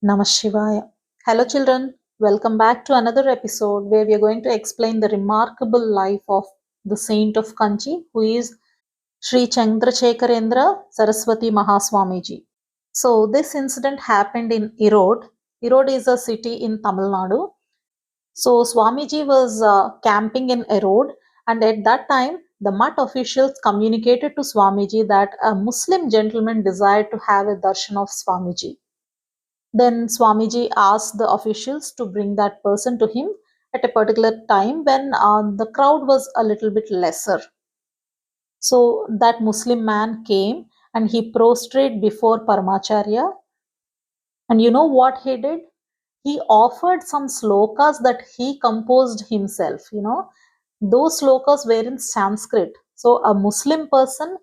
Namah Shivaya. Hello, children. Welcome back to another episode where we are going to explain the remarkable life of the saint of Kanchi, who is Sri Chandrasekharendra Saraswati Mahaswamy ji. So, this incident happened in Erode. Erode is a city in Tamil Nadu. So, Swamiji was camping in Erode, and at that time, the Mutt officials communicated to Swamiji that a Muslim gentleman desired to have a darshan of Swamiji. Then Swamiji asked the officials to bring that person to him at a particular time when the crowd was a little bit lesser. So that Muslim man came and he prostrated before Paramacharya. And you know what he did? He offered some slokas that he composed himself. Those slokas were in Sanskrit. So a Muslim person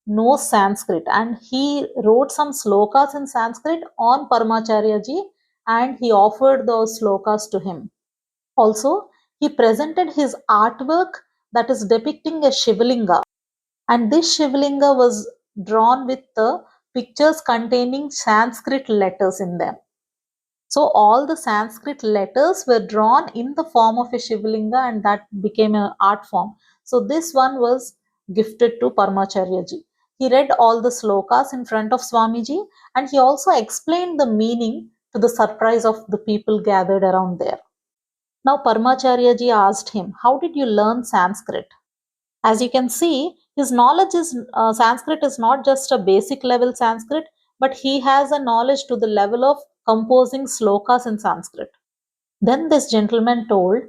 knows Sanskrit and he wrote some slokas in Sanskrit on Paramacharya ji and he offered those slokas to him. Also, he presented his artwork that is depicting a Shivlinga, and this Shivlinga was drawn with the pictures containing Sanskrit letters in them. So all the Sanskrit letters were drawn in the form of a Shivlinga and that became an art form. So this one was gifted to Paramacharya ji. He read all the slokas in front of Swamiji and he also explained the meaning to the surprise of the people gathered around there. Now Paramacharya ji asked him, "How did you learn Sanskrit?" As you can see, his knowledge is Sanskrit is not just a basic level Sanskrit, but he has a knowledge to the level of composing slokas in Sanskrit. Then this gentleman told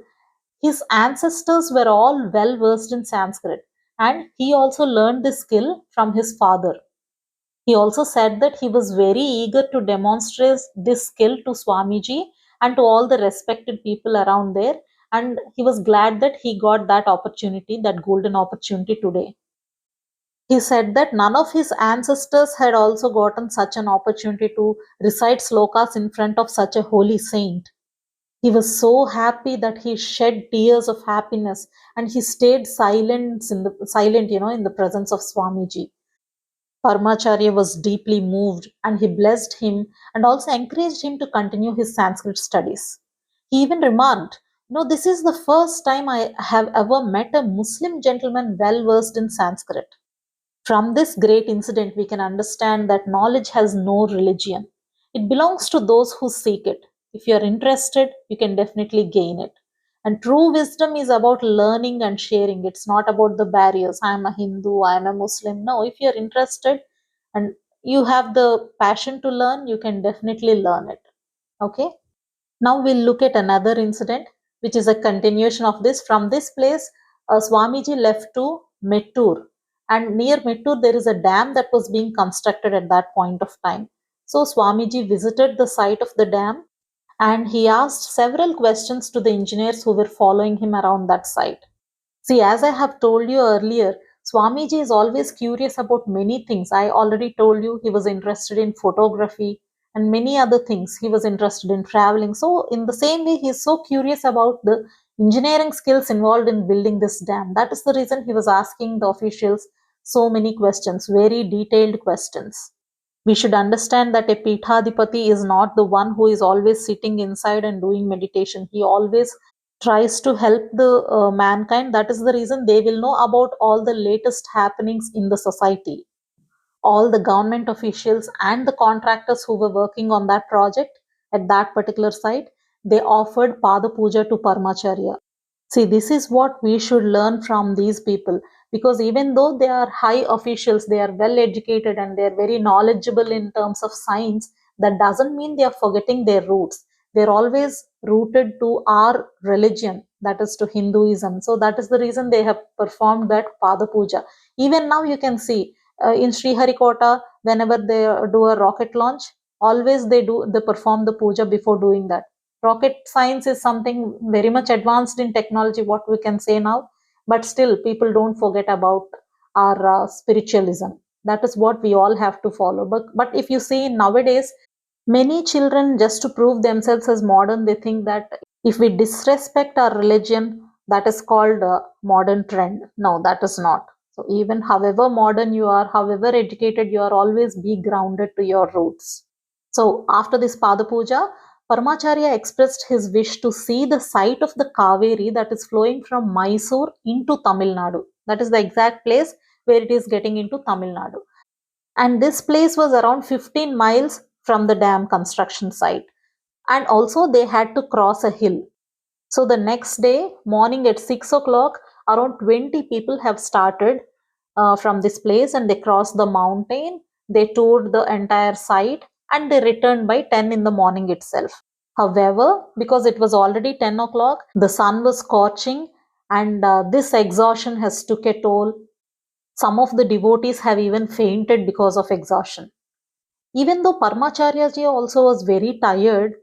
his ancestors were all well versed in Sanskrit, and he also learned this skill from his father. He also said that he was very eager to demonstrate this skill to Swamiji and to all the respected people around there. And he was glad that he got that opportunity, that golden opportunity today. He said that none of his ancestors had also gotten such an opportunity to recite slokas in front of such a holy saint. He was so happy that he shed tears of happiness and he stayed silent in the presence of Swamiji. Paramacharya was deeply moved and he blessed him and also encouraged him to continue his Sanskrit studies. He even remarked, this is the first time I have ever met a Muslim gentleman well versed in Sanskrit. From this great incident, we can understand that knowledge has no religion. It belongs to those who seek it. If you are interested, you can definitely gain it. And true wisdom is about learning and sharing. It's not about the barriers. I'm a Hindu, I'm a Muslim. No, if you're interested and you have the passion to learn, you can definitely learn it. Okay. Now we'll look at another incident, which is a continuation of this. From this place, Swamiji left to Mettur. And near Mettur, there is a dam that was being constructed at that point of time. So Swamiji visited the site of the dam and he asked several questions to the engineers who were following him around that site. See, as I have told you earlier, Swamiji is always curious about many things. I already told you he was interested in photography and many other things. He was interested in traveling. So, in the same way, he is so curious about the engineering skills involved in building this dam. That is the reason he was asking the officials so many questions, very detailed questions. We should understand that a Peethadipati is not the one who is always sitting inside and doing meditation. He always tries to help the mankind. That is the reason they will know about all the latest happenings in the society. All the government officials and the contractors who were working on that project at that particular site, they offered Pada Puja to Paramacharya. See, this is what we should learn from these people, because even though they are high officials, they are well educated and they are very knowledgeable in terms of science, that doesn't mean they are forgetting their roots. They're always rooted to our religion, that is to Hinduism. So that is the reason they have performed that Pada Puja. Even now you can see in Sriharikota, whenever they do a rocket launch, always they perform the puja before doing that. Rocket science is something very much advanced in technology, what we can say now, but still people don't forget about our spiritualism. That is what we all have to follow. But if you see nowadays, many children, just to prove themselves as modern, they think that if we disrespect our religion, that is called a modern trend. No, that is not. So even however modern you are, however educated you are, always be grounded to your roots. So after this Pada Puja, Paramacharya expressed his wish to see the site of the Kaveri that is flowing from Mysore into Tamil Nadu. That is the exact place where it is getting into Tamil Nadu. And this place was around 15 miles from the dam construction site. And also they had to cross a hill. So the next day, morning at 6 o'clock, around 20 people have started from this place and they crossed the mountain. They toured the entire site and they returned by 10 in the morning itself. However, because it was already 10 o'clock, the sun was scorching and this exhaustion has took a toll. Some of the devotees have even fainted because of exhaustion. Even though Paramacharyaji also was very tired,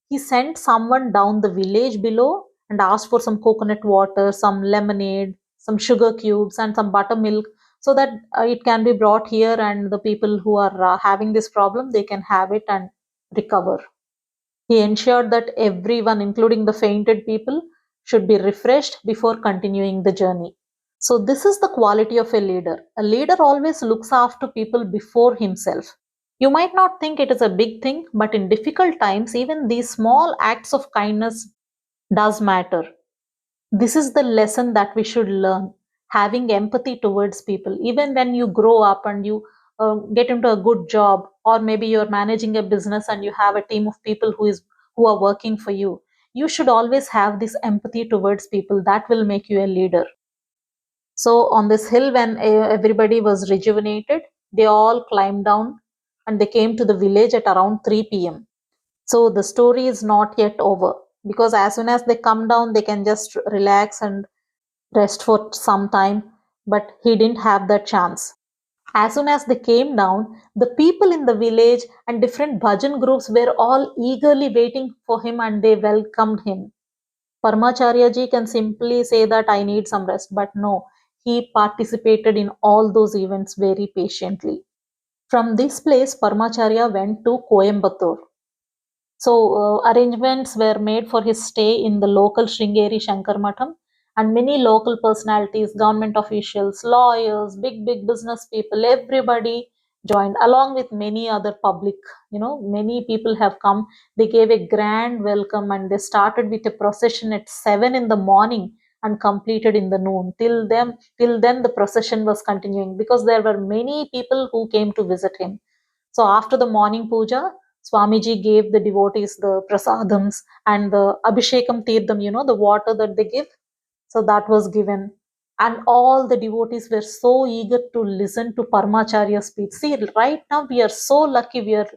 he sent someone down the village below and asked for some coconut water, some lemonade, some sugar cubes, and some buttermilk so that it can be brought here and the people who are having this problem they can have it and recover. He ensured that everyone, including the fainted people, should be refreshed before continuing the journey. So, this is the quality of a leader. A leader always looks after people before himself. You might not think it is a big thing, but in difficult times, even these small acts of kindness does matter. This is the lesson that we should learn, having empathy towards people. Even when you grow up and you get into a good job, or maybe you're managing a business and you have a team of people who are working for you, you should always have this empathy towards people. That will make you a leader. So on this hill, when everybody was rejuvenated, they all climbed down and they came to the village at around 3 p.m. So the story is not yet over, because as soon as they come down, they can just relax and rest for some time. But he didn't have that chance. As soon as they came down, the people in the village and different bhajan groups were all eagerly waiting for him and they welcomed him. Paramacharya ji can simply say that I need some rest, but no, he participated in all those events very patiently. From this place, Paramacharya went to Coimbatore. So arrangements were made for his stay in the local Sringeri Shankar Matham, and many local personalities, government officials, lawyers, big business people, everybody joined along with many other public. Many people have come. They gave a grand welcome and they started with a procession at 7 in the morning and completed in the noon. Till then the procession was continuing because there were many people who came to visit him. So after the morning puja, Swamiji gave the devotees the prasadams and the Abhishekam Tirtham, the water that they give. So that was given. And all the devotees were so eager to listen to Paramacharya's speech. See, right now we are so lucky. We are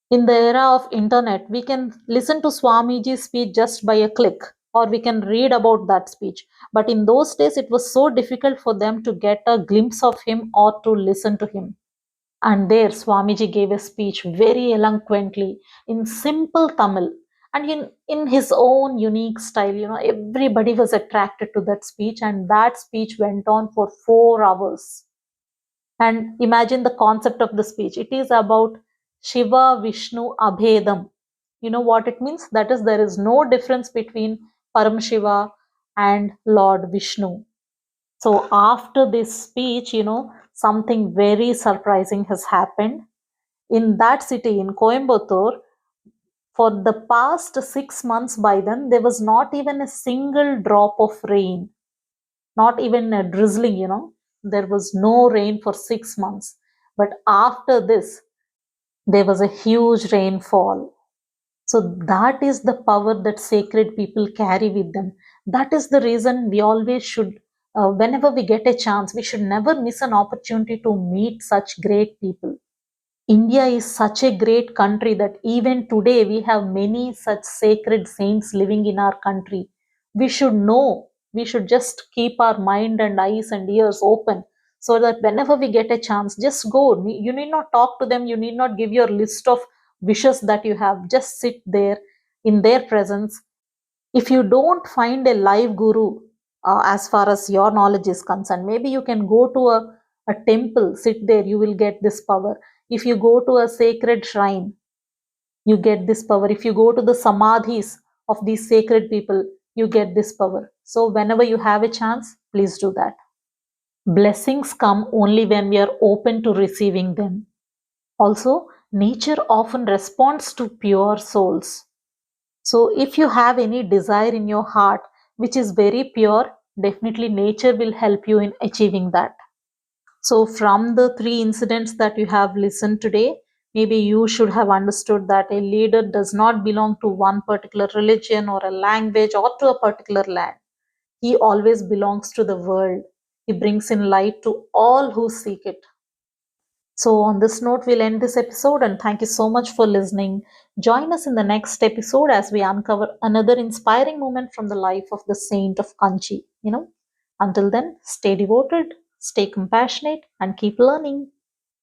in the era of internet. We can listen to Swamiji's speech just by a click, or we can read about that speech. But in those days, it was so difficult for them to get a glimpse of him or to listen to him. And there, Swamiji gave a speech very eloquently in simple Tamil and in his own unique style. Everybody was attracted to that speech, and that speech went on for 4 hours. And imagine the concept of the speech. It is about Shiva Vishnu Abhedam. You know what it means? That is, there is no difference between Param Shiva and Lord Vishnu. So after this speech, something very surprising has happened. In that city, in Coimbatore, for the past 6 months by then, there was not even a single drop of rain, not even a drizzling. There was no rain for 6 months. But after this, there was a huge rainfall. So that is the power that sacred people carry with them. That is the reason we always should, whenever we get a chance, we should never miss an opportunity to meet such great people. India is such a great country that even today we have many such sacred saints living in our country. We should know, we should just keep our mind and eyes and ears open so that whenever we get a chance, just go. You need not talk to them, you need not give your list of wishes that you have. Just sit there in their presence. If you don't find a live guru, as far as your knowledge is concerned, maybe you can go to a temple, sit there, you will get this power. If you go to a sacred shrine, you get this power. If you go to the samadhis of these sacred people, you get this power. So whenever you have a chance, please do that. Blessings come only when we are open to receiving them. Also, Nature often responds to pure souls. So, if you have any desire in your heart which is very pure, definitely nature will help you in achieving that. So, from the three incidents that you have listened today, maybe you should have understood that a leader does not belong to one particular religion or a language or to a particular land. He always belongs to the world. He brings in light to all who seek it. So, on this note, we'll end this episode and thank you so much for listening. Join us in the next episode as we uncover another inspiring moment from the life of the saint of Kanchi. Until then, stay devoted, stay compassionate, and keep learning.